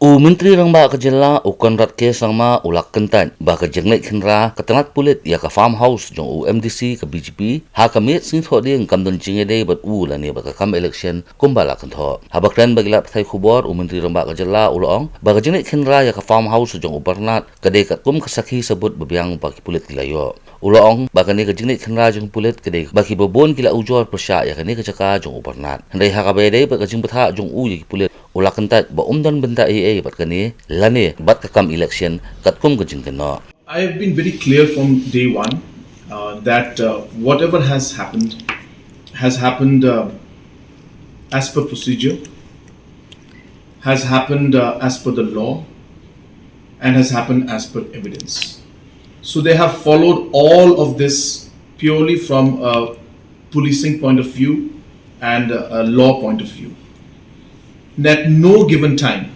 Menteri rang ba ka Jylla Conrad ke sangma ulak Kyntait ba ka Jingkynnoh katangat pulit ya ka farmhouse jong MDC ka BGP ha kamit sing tho ding kamdon jinge dei bat la ne ba ka kam election kumbala kan tho habakran bagila thai Khubor Menteri rang ba ka Jylla ulong ba ka Jingkynnoh ya ka farmhouse jong Bernat ka de ka kum ka sakhi sabut babyang ba ki pulit kilayo ulong ba ka ne ka Jingkynnoh jong pulit ka de ba ki bobon kila ujor persya ya ka ne ka jaka jong Bernat handai ha ka be dei ba ka jingpatha jong ya ki pulit ulak Kyntait ba bynta bat kani lani bat ka kam election kat kum ka Jingkynnoh. I have been very clear from day one that whatever has happened as per procedure, has happened as per the law, and has happened as per evidence. So they have followed all of this purely from a policing point of view and a law point of view. And at no given time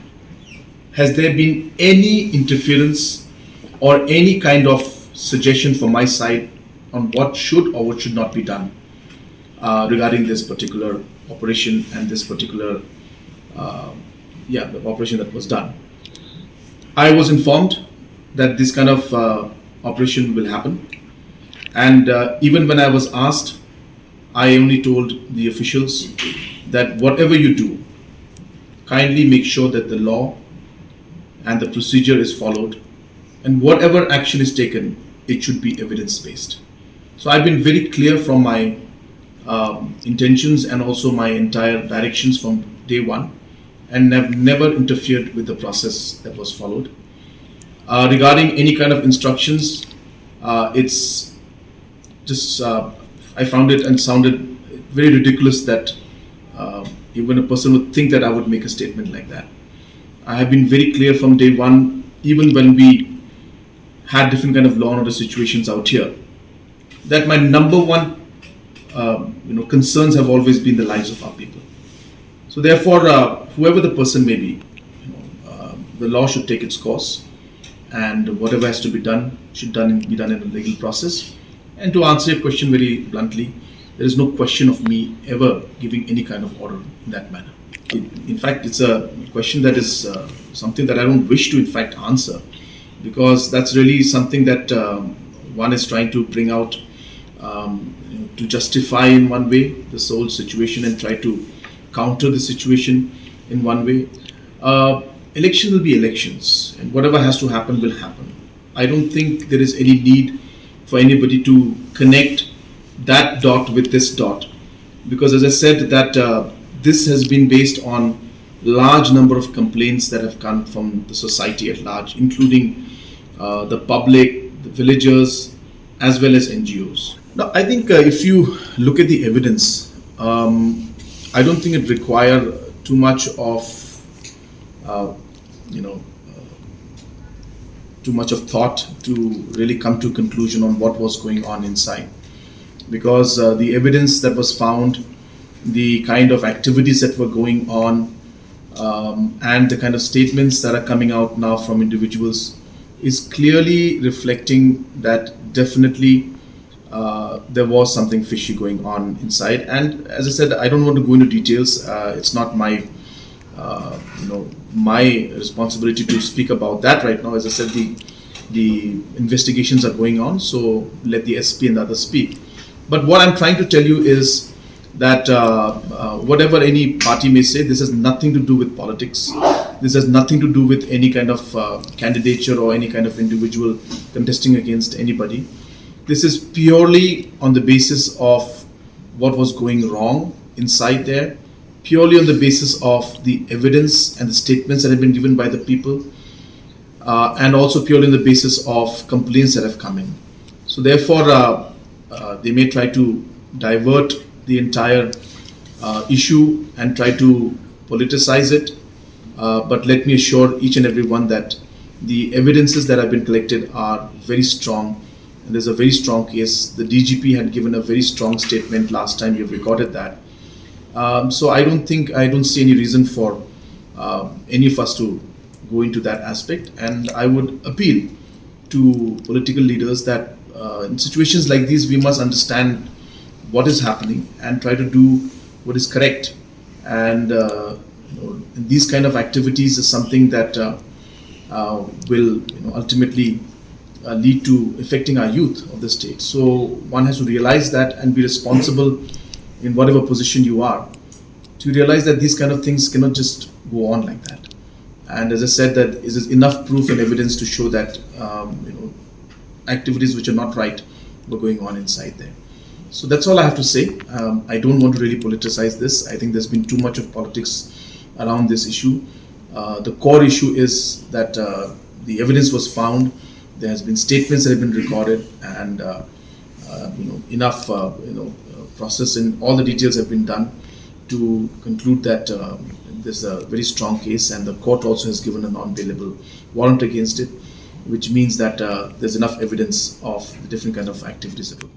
has there been any interference or any kind of suggestion from my side on what should or what should not be done regarding this particular operation and this particular the operation that was done. I was informed that this kind of operation will happen, and even when I was asked, I only told the officials that whatever you do, kindly make sure that the law and the procedure is followed, and whatever action is taken, it should be evidence-based. So I've been very clear from my intentions and also my entire directions from day one, and have never interfered with the process that was followed. Regarding any kind of instructions, it's just I found it and sounded very ridiculous that even a person would think that I would make a statement like that. I have been very clear from day one, even when we had different kind of law and order situations out here, that my number one concerns have always been the lives of our people. So therefore, whoever the person may be, the law should take its course, and whatever has to be done should be done in a legal process. And to answer your question very bluntly, there is no question of me ever giving any kind of order in that manner. In fact, it's a question that is something that I don't wish to in fact answer, because that's really something that one is trying to bring out to justify in one way this whole situation and try to counter the situation in one way. Election will be elections, and whatever has to happen will happen. I don't think there is any need for anybody to connect that dot with this dot, because as I said that this has been based on large number of complaints that have come from the society at large, including the public, the villagers, as well as NGOs. Now, I think if you look at the evidence, I don't think it requires too much of too much of thought to really come to a conclusion on what was going on inside, because the evidence that was found, the kind of activities that were going on, and the kind of statements that are coming out now from individuals is clearly reflecting that definitely there was something fishy going on inside. And as I said, I don't want to go into details. It's not my my responsibility to speak about that right now. As I said, the investigations are going on, so let the SP and the others speak. But what I'm trying to tell you is that whatever any party may say, this has nothing to do with politics. This has nothing to do with any kind of candidature or any kind of individual contesting against anybody. This is purely on the basis of what was going wrong inside there, purely on the basis of the evidence and the statements that have been given by the people, and also purely on the basis of complaints that have come in. So therefore, they may try to divert the entire issue and try to politicize it, but let me assure each and everyone that the evidences that have been collected are very strong, and there's a very strong case. The DGP had given a very strong statement last time. You've recorded that. So I don't see any reason for any of us to go into that aspect, and I would appeal to political leaders that in situations like these we must understand what is happening and try to do what is correct, and And these kind of activities is something that will ultimately lead to affecting our youth of the state. So one has to realize that and be responsible in whatever position you are, to realize that these kind of things cannot just go on like that. And as I said, that is enough proof and evidence to show that activities which are not right were going on inside there. So that's all I have to say. I don't want to really politicize this. I think there's been too much of politics around this issue. The core issue is that the evidence was found. There has been statements that have been recorded, and enough process and all the details have been done to conclude that there's a very strong case, and the court also has given a non-bailable warrant against it, which means that there's enough evidence of the different kind of activities that were going on.